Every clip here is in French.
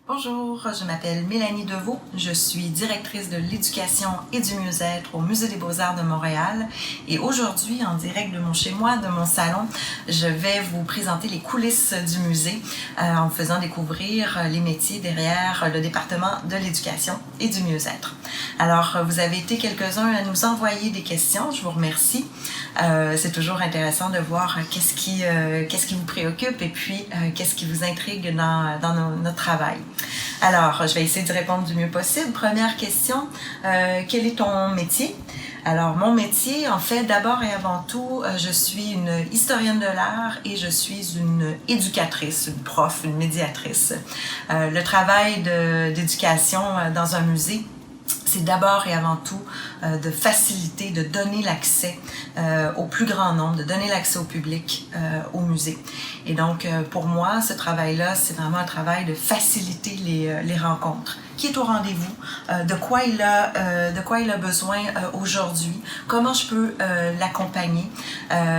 Bonjour, je m'appelle Mélanie Deveau, je suis directrice de l'éducation et du mieux-être au Musée des Beaux-Arts de Montréal et aujourd'hui, en direct de mon chez-moi, de mon salon, je vais vous présenter les coulisses du musée en vous faisant découvrir les métiers derrière le département de l'éducation et du mieux-être. Alors, vous avez été quelques-uns à nous envoyer des questions, je vous remercie. C'est toujours intéressant de voir qu'est-ce qui vous préoccupe et puis qu'est-ce qui vous intrigue dans notre travail. Alors, je vais essayer de répondre du mieux possible. Première question, quel est ton métier? Alors, mon métier, en fait, d'abord et avant tout, je suis une historienne de l'art et je suis une éducatrice, une prof, une médiatrice. Le travail d'éducation dans un musée, c'est d'abord et avant tout de faciliter, de donner l'accès au plus grand nombre, de donner l'accès au public au musée. Et donc, pour moi, ce travail-là, c'est vraiment un travail de faciliter les rencontres. Qui est au rendez-vous, de quoi il a besoin aujourd'hui, comment je peux l'accompagner,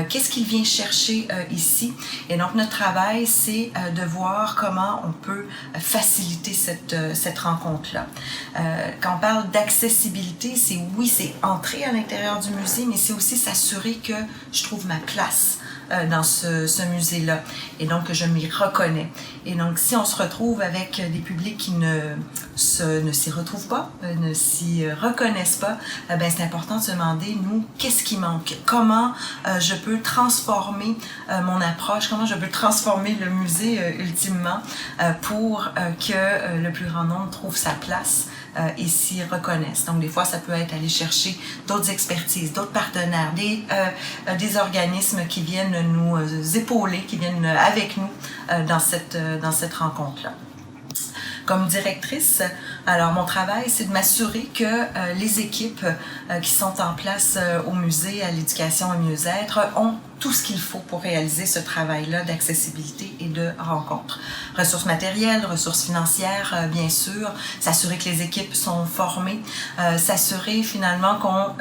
qu'est-ce qu'il vient chercher ici. Et donc, notre travail, c'est de voir comment on peut faciliter cette rencontre-là. Quand on parle d'accessibilité, c'est entrer à l'intérieur du musée, mais c'est aussi s'assurer que je trouve ma place dans ce musée-là et donc que je m'y reconnais. Et donc, si on se retrouve avec des publics qui ne s'y retrouvent pas, ne s'y reconnaissent pas, ben c'est important de se demander, nous, qu'est-ce qui manque? Comment je peux transformer mon approche? Comment je peux transformer le musée ultimement pour que le plus grand nombre trouve sa place et s'y reconnaissent. Donc, des fois, ça peut être aller chercher d'autres expertises, d'autres partenaires, des organismes qui viennent nous épauler, qui viennent avec nous dans cette rencontre-là. Comme directrice, alors mon travail, c'est de m'assurer que les équipes qui sont en place au musée, à l'éducation et mieux-être, ont tout ce qu'il faut pour réaliser ce travail-là d'accessibilité et de rencontre. Ressources matérielles, ressources financières, bien sûr, s'assurer que les équipes sont formées, s'assurer finalement qu'on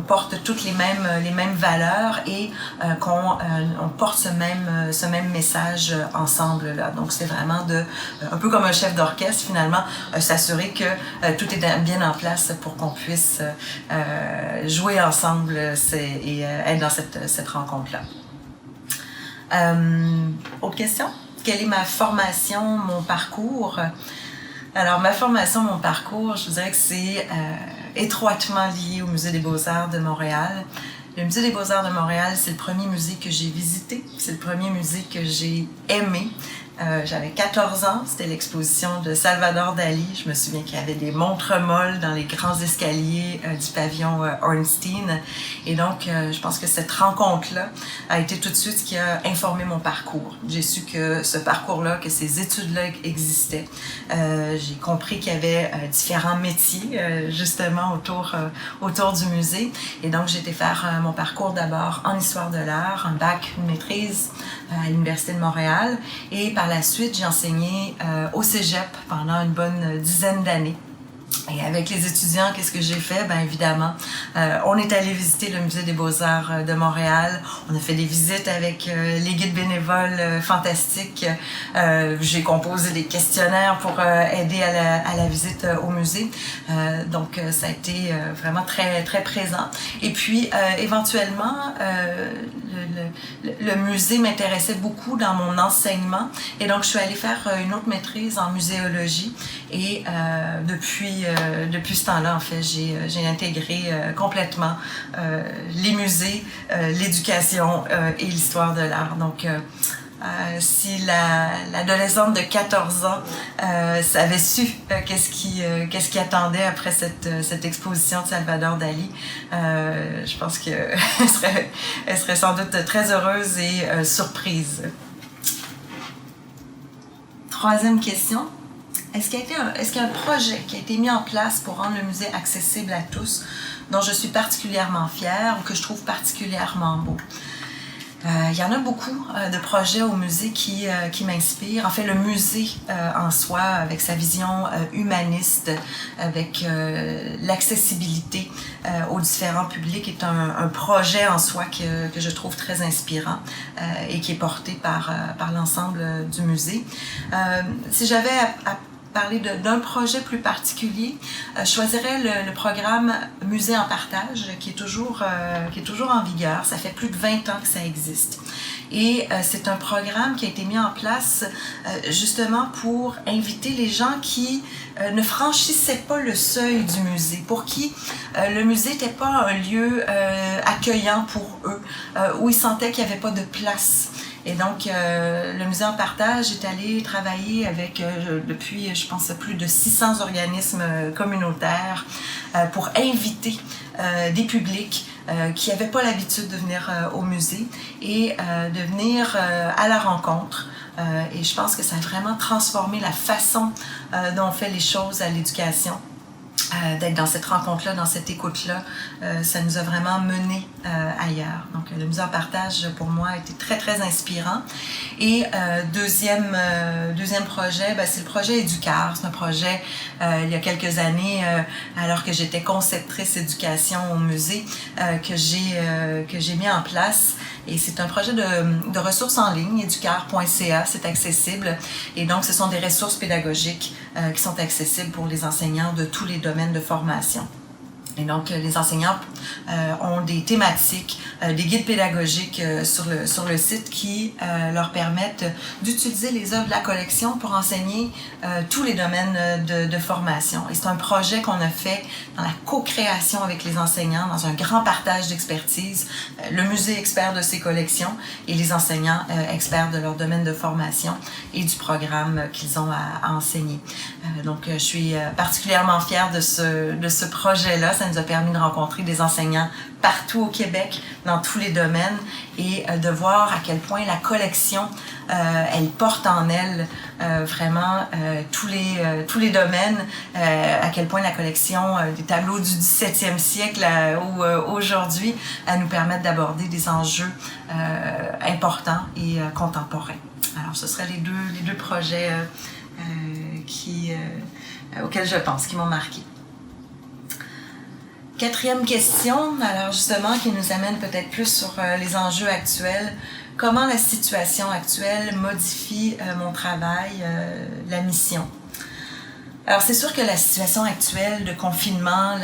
porte toutes les mêmes valeurs et qu'on porte ce même message ensemble là. Donc c'est vraiment un peu comme un chef d'orchestre finalement, s'assurer que tout est bien en place pour qu'on puisse jouer ensemble et être dans cette rencontre-là. Autre question? Quelle est ma formation, mon parcours? Alors, ma formation, mon parcours, je vous dirais que c'est étroitement lié au Musée des Beaux-Arts de Montréal. Le Musée des Beaux-Arts de Montréal, c'est le premier musée que j'ai visité, c'est le premier musée que j'ai aimé. J'avais 14 ans, c'était l'exposition de Salvador Dali. Je me souviens qu'il y avait des montres molles dans les grands escaliers du pavillon Ornstein. Et donc, je pense que cette rencontre-là a été tout de suite ce qui a informé mon parcours. J'ai su que ce parcours-là, que ces études-là existaient. J'ai compris qu'il y avait différents métiers, justement, autour du musée. Et donc, j'ai été faire mon parcours d'abord en histoire de l'art, un bac, une maîtrise à l'Université de Montréal. Et par la suite, j'ai enseigné au cégep pendant une bonne dizaine d'années. Et avec les étudiants, qu'est-ce que j'ai fait? Bien évidemment, on est allé visiter le Musée des Beaux-Arts de Montréal. On a fait des visites avec les guides bénévoles fantastiques. J'ai composé des questionnaires pour aider à la visite au musée. Donc, ça a été vraiment très, très présent. Et puis, éventuellement, le musée m'intéressait beaucoup dans mon enseignement. Et donc, je suis allée faire une autre maîtrise en muséologie. Et depuis ce temps-là, en fait, j'ai intégré complètement les musées, l'éducation et l'histoire de l'art. Donc, si l'adolescente de 14 ans avait su qu'est-ce qui attendait après cette exposition de Salvador Dali, je pense qu'elle serait sans doute très heureuse et surprise. Troisième question. Est-ce qu'il y a un projet qui a été mis en place pour rendre le musée accessible à tous, dont je suis particulièrement fière ou que je trouve particulièrement beau? Il y en a beaucoup de projets au musée qui m'inspirent. En fait, le musée en soi, avec sa vision humaniste, avec l'accessibilité aux différents publics, est un projet en soi que je trouve très inspirant et qui est porté par l'ensemble du musée. Si j'avais à parler d'un projet plus particulier, je choisirais le programme Musée en partage qui est toujours en vigueur. Ça fait plus de 20 ans que ça existe. Et c'est un programme qui a été mis en place justement pour inviter les gens qui ne franchissaient pas le seuil du musée, pour qui le musée n'était pas un lieu accueillant pour eux, où ils sentaient qu'il n'y avait pas de place. Et donc, le musée en partage est allé travailler avec, depuis, je pense, plus de 600 organismes communautaires pour inviter des publics qui n'avaient pas l'habitude de venir au musée et de venir à la rencontre. Et je pense que ça a vraiment transformé la façon dont on fait les choses à l'éducation. D'être dans cette rencontre-là, dans cette écoute-là, ça nous a vraiment menés ailleurs. Donc, le musée en partage, pour moi, a été très, très inspirant. Et deuxième projet, c'est le projet Éducar. C'est un projet, il y a quelques années, alors que j'étais conceptrice éducation au musée, que j'ai mis en place. Et c'est un projet de ressources en ligne, educar.ca, c'est accessible. Et donc, ce sont des ressources pédagogiques qui sont accessibles pour les enseignants de tous les domaines de formation. Et donc, les enseignants ont des thématiques, des guides pédagogiques sur le site qui leur permettent d'utiliser les œuvres de la collection pour enseigner tous les domaines de formation. Et c'est un projet qu'on a fait dans la co-création avec les enseignants, dans un grand partage d'expertise. Le musée expert de ses collections et les enseignants experts de leur domaine de formation et du programme qu'ils ont à enseigner. Donc, je suis particulièrement fière de ce projet-là. Ça nous a permis de rencontrer des enseignants partout au Québec, dans tous les domaines, et de voir à quel point la collection, elle porte en elle vraiment tous les domaines, à quel point la collection des tableaux du 17e siècle ou aujourd'hui nous permettent d'aborder des enjeux importants et contemporains. Alors, ce seraient les deux projets auxquels je pense, qui m'ont marqué. Quatrième question, alors justement, qui nous amène peut-être plus sur les enjeux actuels. Comment la situation actuelle modifie mon travail, la mission? Alors, c'est sûr que la situation actuelle de confinement,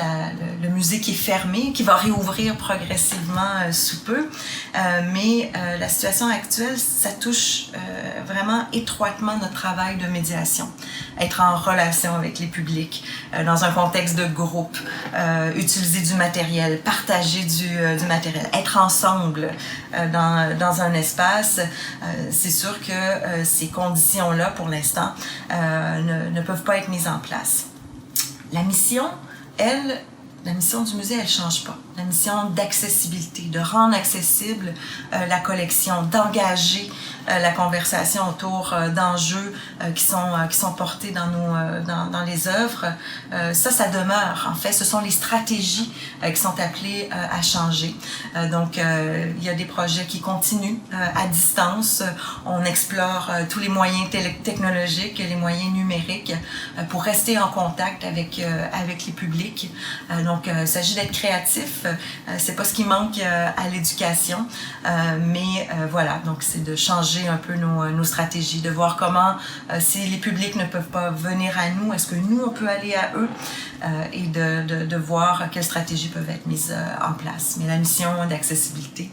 le musée qui est fermé, qui va réouvrir progressivement sous peu, mais la situation actuelle, ça touche vraiment étroitement notre travail de médiation. Être en relation avec les publics, dans un contexte de groupe, utiliser du matériel, partager du matériel, être ensemble dans un espace. C'est sûr que ces conditions-là, pour l'instant, ne peuvent pas être mises en place. La mission du musée, elle ne change pas. La mission d'accessibilité, de rendre accessible la collection, d'engager la conversation autour d'enjeux qui sont portés dans les œuvres, ça demeure. En fait, ce sont les stratégies qui sont appelées à changer. Donc, il y a des projets qui continuent à distance. On explore tous les moyens technologiques, les moyens numériques pour rester en contact avec les publics. Donc, il s'agit d'être créatif. C'est pas ce qui manque à l'éducation, mais voilà, donc c'est de changer un peu nos stratégies, de voir comment, si les publics ne peuvent pas venir à nous, est-ce que nous, on peut aller à eux, et de voir quelles stratégies peuvent être mises en place. Mais la mission d'accessibilité,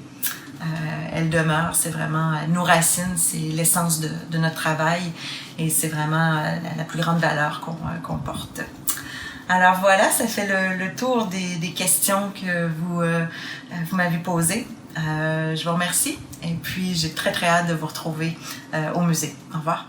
elle demeure, c'est vraiment nos racines, c'est l'essence de notre travail et c'est vraiment la plus grande valeur qu'on porte. Alors voilà, ça fait le tour des questions que vous m'avez posées. Je vous remercie et puis j'ai très très hâte de vous retrouver au musée. Au revoir.